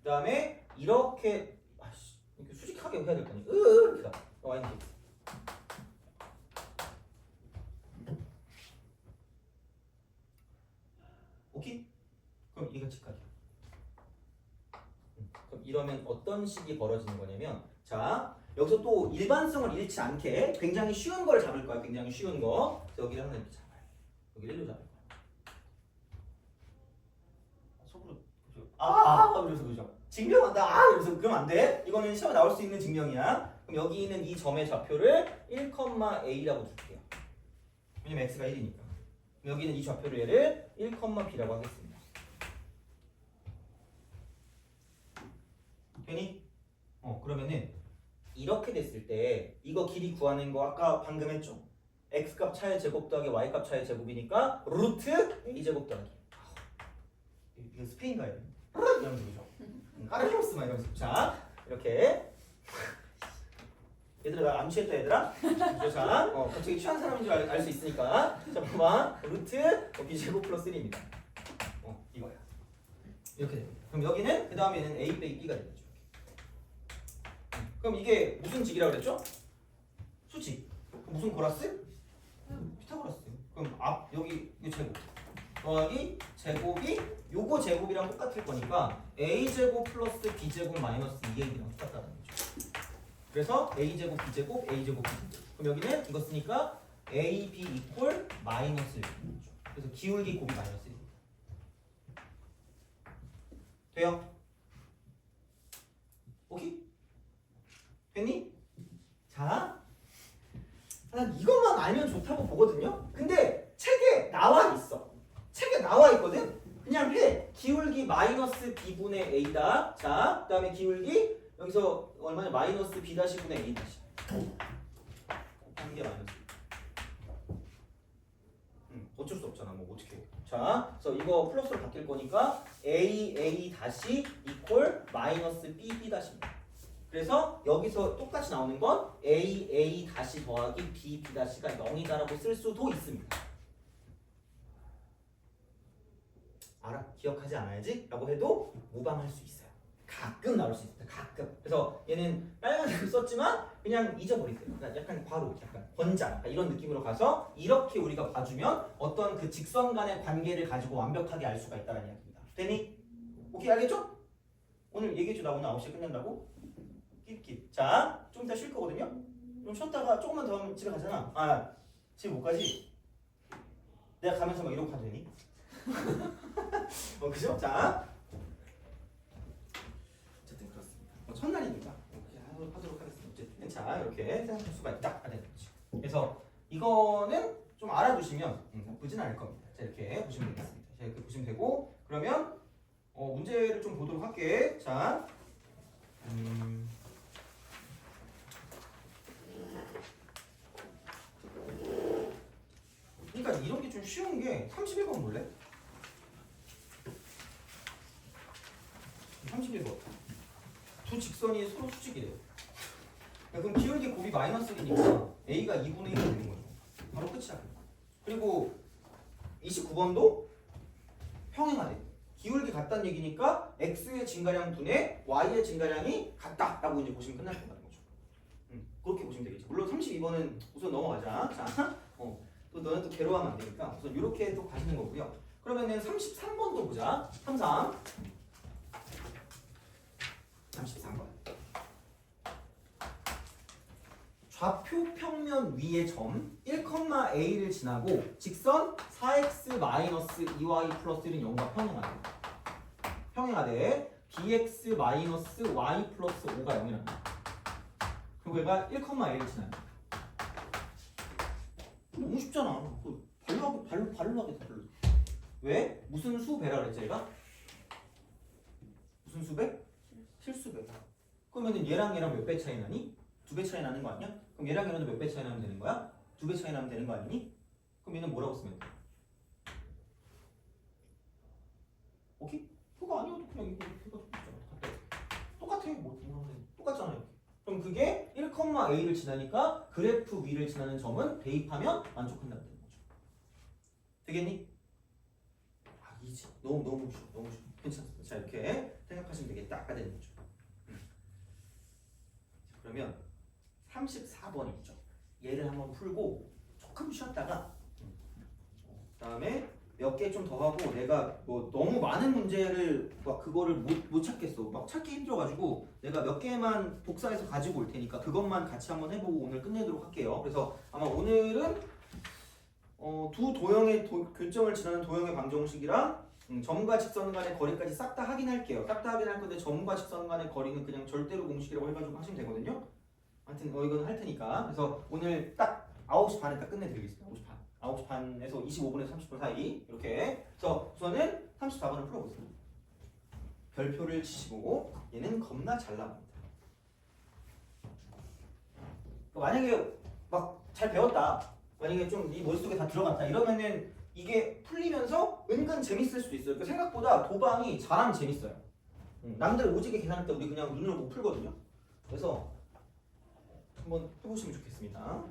그 다음에 이렇게 이렇게 수직하게 해야 될 거 아니야. 이렇게 가. y는 x. 오케이? 그럼 이건 직각이야. 그럼 이러면 어떤 식이 벌어지는 거냐면 자 여기서 또 일반성을 잃지 않게 굉장히 쉬운 걸 잡을 거야. 굉장히 쉬운 거. 그래서 여기를 하나 이렇게 잡아요. 여기를 1로 잡을 거야. 속으로 이러면서 그죠? 증명한다. 이러면서 그러면 안 돼. 이거는 시험에 나올 수 있는 증명이야. 그럼 여기 있는 이 점의 좌표를 1,a라고 줄게요. 왜냐면 x가 1이니까. 여기는 이 좌표를 얘를 1,b라고 하겠습니다. 되니? 그러면은 이렇게 됐을 때 이거 길이 구하는 거 아까 방금 했죠? x값 차의 제곱 더하기 y값 차의 제곱이니까 루트 a제곱 더하기. 이거 스페인 가야 돼. 이러면서 그죠? 까르로스 막 이러면서. 자 이렇게 얘들아 나 안 취했다 얘들아? 자 갑자기 취한 사람인 줄 알 수 있으니까 자 봐봐 루트 b제곱 플러스 1입니다. 이거야. 이렇게 됩니다. 그럼 여기는 그 다음에는 a 빼기 b가 되겠죠. 그럼 이게 무슨 직이라고 그랬죠? 수직. 무슨 고라스? 피타고라스. 그럼 앞 여기 이 제곱 더하기 제곱이 요거 제곱이랑 똑같을 거니까 a 제곱 플러스 b 제곱 마이너스 2ab랑 똑같다는 거죠. 그래서 a 제곱 b 제곱 a 제곱 b 제곱. 그럼 여기는 이거 쓰니까 a b 이퀄 마이너스 1이죠. 그래서 기울기 곱이 마이너스 1. 돼요? 오케이? 됐니? 자, 난 이것만 알면 좋다고 보거든요. 근데 책에 나와 있어. 책에 나와 있거든. 그냥 해. 기울기 마이너스 b분의 a다. 자, 그다음에 기울기 여기서 얼마냐? 마이너스 b 다시 분의 a 다시. 곱하는 게 마이너스. 어쩔 수 없잖아. 뭐 어떻게? 자, 그래서 이거 플러스로 바뀔 거니까 a 다시 이퀄 마이너스 b 다시입니다. 그래서 여기서 똑같이 나오는 건 a 다시 더하기 b 다시가 0이다라고 쓸 수도 있습니다. 알아? 기억하지 않아야지? 라고 해도 모방할 수 있어요. 가끔 나올 수 있습니다. 가끔. 그래서 얘는 빨간색을 썼지만 그냥 잊어버리세요. 그러니까 약간 바로 약간 권장 이런 느낌으로 가서 이렇게 우리가 봐주면 어떤 그 직선 간의 관계를 가지고 완벽하게 알 수가 있다는 이야기입니다. 되니? 오케이 알겠죠? 오늘 얘기해줘. 나 오늘 9시에 끝낸다고? 킵킵. 자, 좀 이따 쉴 거거든요? 좀 쉬었다가 조금만 더 하면 집에 가잖아. 아, 집에 못 가지? 내가 가면서 막 이러고 가도 되니? 그죠? 자, 어쨌든 그렇습니다. 첫날이니까 이렇게 하도록 하겠습니다. 어쨌든 자, 이렇게 생각할 수가 있다. 되는 거죠. 그래서 이거는 좀 알아두시면 나쁘진 않을 겁니다. 자, 이렇게 보시면 되겠습니다. 자, 이렇게 보시면 되고 그러면 문제를 좀 보도록 할게. 자, 그러니까 이런 게 좀 쉬운 게 31번 볼래? 31번. 두 직선이 서로 수직이래요. 그럼 기울기 곱이 마이너스 1이니까 A가 2분의 1이 되는 거죠. 바로 끝이야. 그리고 29번도 평행하대. 기울기 같다는 얘기니까 X의 증가량 분의 Y의 증가량이 같다라고 이제 보시면 끝날 거라는 거죠. 그렇게 보시면 되겠죠. 물론 32번은 우선 넘어가자. 자, 또 너는 또 괴로워하면 안 되니까 우선 이렇게 또 가시는 거고요. 그러면은 33번도 보자. 33번. 좌표 평면 위의 점 1,a를 지나고 직선 4x-2y 플러스 1은 0과 평행하대. 평행하대. bx-y 플러스 5가 0이란다. 그리고 얘가 1,a를 지나요. 너무 쉽잖아. 발로 하겠다. 왜? 무슨 수 배라 그랬지 얘가? 무슨 수배? 실수배. 그러면은 얘랑 얘랑 몇 배 차이 나니? 2배 차이 나는 거 아니야? 그럼 얘랑 얘랑도 몇 배 차이 나면 되는 거야? 2배 차이 나면 되는 거 아니니? 그럼 얘는 뭐라고 쓰면 돼? 오케이? 그거 아니어도 그냥 이거 똑같아. 똑같잖아 이렇게. 그럼 그게 1,a를 지나니까 그래프 위를 지나는 점은 대입하면 만족한다는 거죠. 되겠니? 아 이지. 너무 쉬워. 괜찮습니다. 자 이렇게 생각하시면 되겠다. 되는 거죠. 자, 그러면 34번이죠. 얘를 한번 풀고 조금 쉬었다가 그다음에 몇 개 좀 더 하고 내가 뭐 너무 많은 문제를 막 그거를 못 찾겠어. 막 찾기 힘들어가지고 내가 몇 개만 복사해서 가지고 올 테니까 그것만 같이 한번 해보고 오늘 끝내도록 할게요. 그래서 아마 오늘은 두 도형의 교점을 지나는 도형의 방정식이랑 점과 직선 간의 거리까지 싹 다 확인할게요. 싹 다 확인할 건데 점과 직선 간의 거리는 그냥 절대로 공식이라고 해가지고 하시면 되거든요. 하여튼 이건 할 테니까. 그래서 오늘 딱 9시 반에 딱 끝내드리겠습니다. 9시 반. 9시 반에서 25분에서 30분 사이 이렇게. 그래서 우선은 34번을 풀어보세요. 별표를 치시고 얘는 겁나 잘 나옵니다. 만약에 막 잘 배웠다. 만약에 좀 네 머릿속에 다 들어갔다. 이러면은 이게 풀리면서 은근 재밌을 수도 있어요. 그러니까 생각보다 도방이 잘하면 재밌어요. 남들 오지게 계산할 때 우리 그냥 눈으로 못 풀거든요. 그래서 한번 해보시면 좋겠습니다.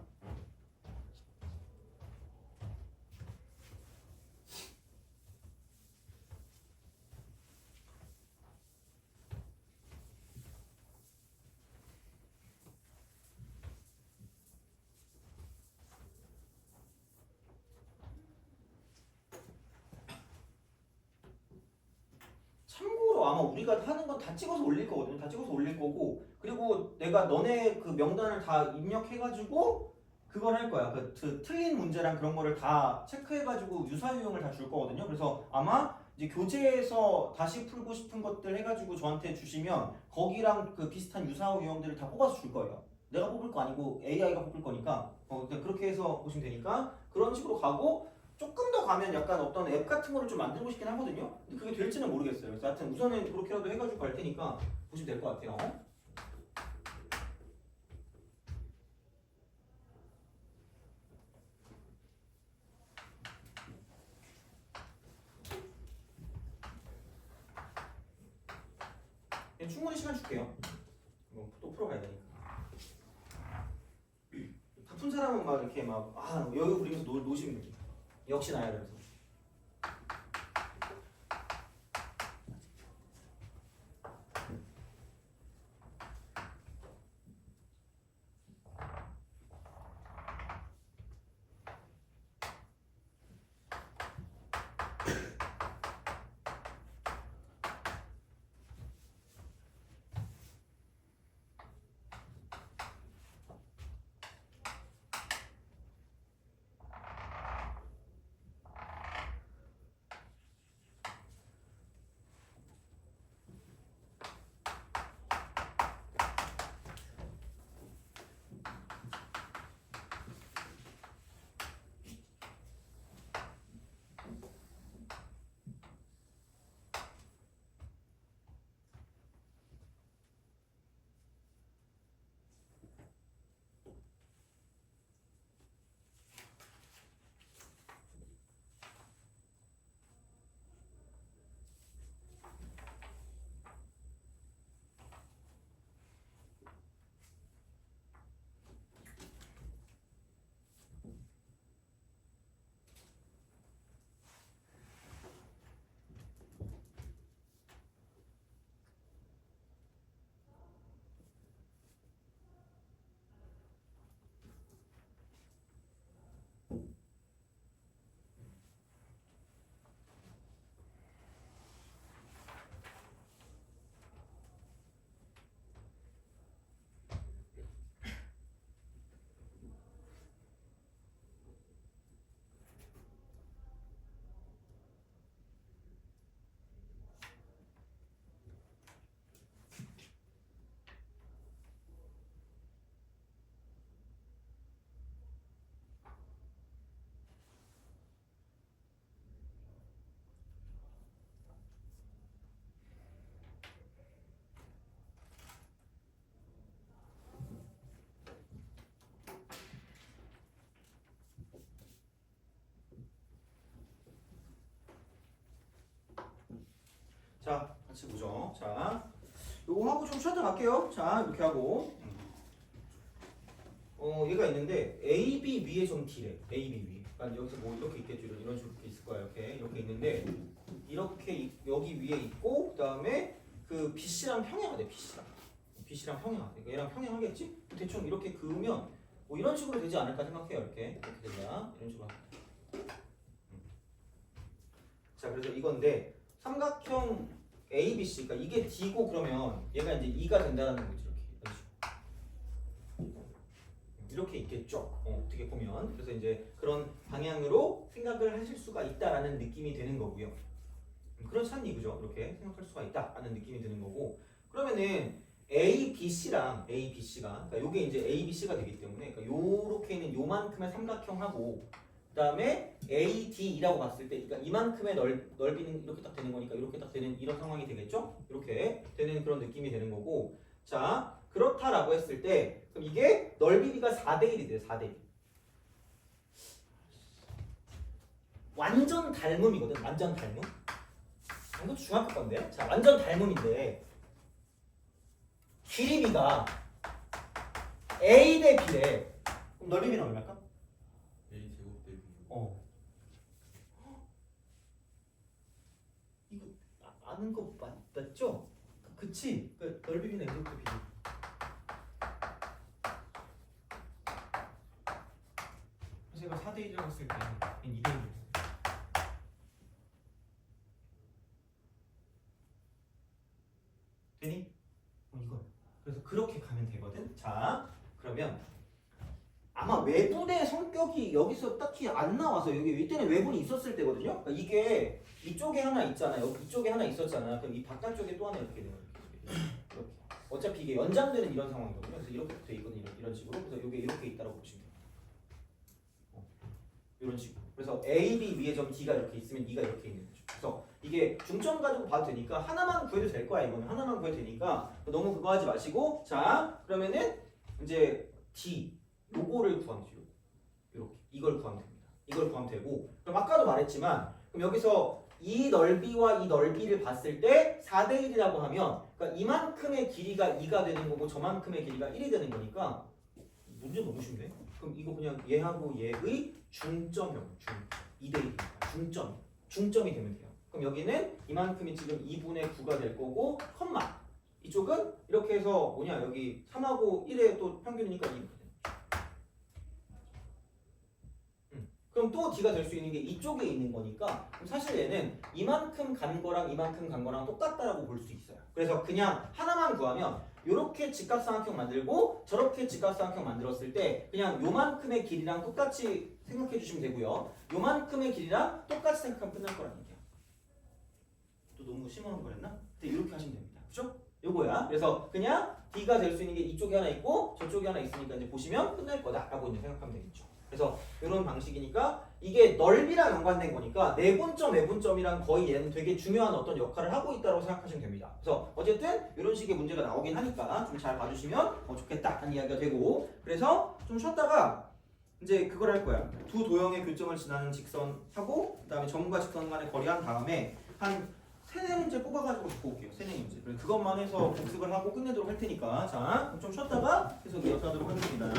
참고로 아마 우리가 하는 건 다 찍어서 올릴 거거든요. 다 찍어서 올릴 거고, 그리고 내가 너네 그 명단을 다 입력해가지고 그걸 할 거야. 그 틀린 문제랑 그런 거를 다 체크해가지고 유사유형을 다 줄 거거든요. 그래서 아마 이제 교재에서 다시 풀고 싶은 것들 해가지고 저한테 주시면 거기랑 그 비슷한 유사유형들을 다 뽑아서 줄 거예요. 내가 뽑을 거 아니고 AI가 뽑을 거니까 그냥 그렇게 해서 보시면 되니까 그런 식으로 가고. 조금 더 가면 약간 어떤 앱 같은 거를 좀 만들고 싶긴 하거든요. 근데 그게 될지는 모르겠어요. 그래서 하여튼 우선은 그렇게라도 해가지고 갈 테니까 보시면 될 것 같아요. 충분히 시간 줄게요. 또 풀어가야 되니까. 다 푼 사람은 막 이렇게 막 여유 부리면서 노시면 됩니다. 역시 나야 그래서. 자, 같이 보죠. 자, 요거 하고 좀 쉬었다 갈게요. 자, 이렇게 하고. 얘가 있는데 A, B 위에 좀 D래. A, B 위. 그러니까 여기서 뭐 이렇게 있겠죠. 이런 식으로 이렇게 있을 거야. 이렇게 있는데 이렇게 여기 위에 있고 그다음에 그 BC랑 평행하대. BC랑 평행하대. 얘랑 평행하겠지? 대충 이렇게 그으면 뭐 이런 식으로 되지 않을까 생각해요. 이렇게 되냐? 이런 식으로. 자, 그래서 이건데 삼각형 ABC, 그러니까 이게 D고 그러면 얘가 이제 E가 된다는 거지. 이렇게 있겠죠. 어떻게 보면. 그래서 이제 그런 방향으로 생각을 하실 수가 있다라는 느낌이 되는 거고요. 그렇지 않니, 그죠? 이렇게 생각할 수가 있다라는 느낌이 드는 거고. 그러면은 A, B, C가 그러니까 요게 이제 A, B, C가 되기 때문에 그러니까 요렇게 있는 요만큼의 삼각형하고 그다음에 A, D라고 봤을 때 그러니까 이만큼의 넓이는 이렇게 딱 되는 거니까 이렇게 딱 되는 이런 상황이 되겠죠? 이렇게 되는 그런 느낌이 되는 거고. 자, 그렇다라고 했을 때 그럼 이게 넓이가 4대1이 돼요. 4대1. 완전 닮음이거든. 완전 닮음. 이것도 중학교 건데. 자, 완전 닮음인데 길이비가 A 대 B래. 그럼 넓이비는 얼마일까? A 제곱 대 B. 이거 아는 거 맞죠? 그치? 그러니까 넓이비는 A 대 B. 그래서 이거 4대 1이라고 했을 때 2대 1. 되니? 이거. 그래서 그렇게 가면 되거든. 자, 그러면 아마 외분의 성격이 여기서 딱히 안 나와서 여기 이때는 외분이 있었을 때거든요. 그러니까 이게 이쪽에 하나 있잖아요. 이쪽에 하나 있었잖아. 그럼 이 바깥쪽에 또 하나 이렇게 되는 거예요. 이렇게. 어차피 이게 연장되는 이런 상황이거든요. 그래서 이렇게 돼 있거든요. 이런 식으로. 그래서 이게 이렇게 있다고 보시면 돼요. 이런 식으로. 그래서 A, B 위에 점 D가 이렇게 있으면 E가 이렇게 있는 거죠. 그래서 이게 중점 가지고 봐도 되니까 하나만 구해도 될 거야. 이거는 하나만 구해도 되니까 너무 그거 하지 마시고. 자, 그러면은 이제 D 요거를 구하면 돼요. 이렇게 이걸 구하면 됩니다. 이걸 구하면 되고. 그럼 아까도 말했지만 그럼 여기서 이 넓이와 이 넓이를 봤을 때 4대 1이라고 하면 그러니까 이만큼의 길이가 2가 되는 거고 저만큼의 길이가 1이 되는 거니까 문제 너무 쉽네. 그럼 이거 그냥 얘하고 얘의 중점이라고. 2대 1이니까 중점이 되면 돼요. 그럼 여기는 이만큼이 지금 2분의 9가 될 거고 컴마 이쪽은 이렇게 해서 뭐냐 여기 3하고 1의 또 평균이니까 2. 그럼 또 D가 될 수 있는 게 이쪽에 있는 거니까 그럼 사실 얘는 이만큼 간 거랑 이만큼 간 거랑 똑같다라고 볼 수 있어요. 그래서 그냥 하나만 구하면 요렇게 직각삼각형 만들고 저렇게 직각삼각형 만들었을 때 그냥 요만큼의 길이랑 똑같이 생각해 주시면 되고요. 요만큼의 길이랑 똑같이 생각하면 끝날 거라는 얘기야. 또 너무 심오한 거 그랬나? 근데 이렇게 하시면 됩니다. 그죠? 요거야. 그래서 그냥 D가 될 수 있는 게 이쪽에 하나 있고 저쪽에 하나 있으니까 이제 보시면 끝날 거다라고 이제 생각하면 되겠죠. 그래서 이런 방식이니까 이게 넓이랑 연관된 거니까 내분점, 외분점이랑 거의 얘는 되게 중요한 어떤 역할을 하고 있다고 생각하시면 됩니다. 그래서 어쨌든 이런 식의 문제가 나오긴 하니까 좀 잘 봐주시면 좋겠다 하는 이야기가 되고 그래서 좀 쉬었다가 이제 그걸 할 거야. 두 도형의 교점을 지나는 직선하고 그 다음에 점과 직선 간의 거리 한 다음에 한 3-4문제 뽑아가지고 듣고 올게요. 3-4문제. 그래서 그것만 해서 복습을 하고 끝내도록 할 테니까 자, 그럼 좀 쉬었다가 계속 이어가도록 하겠습니다.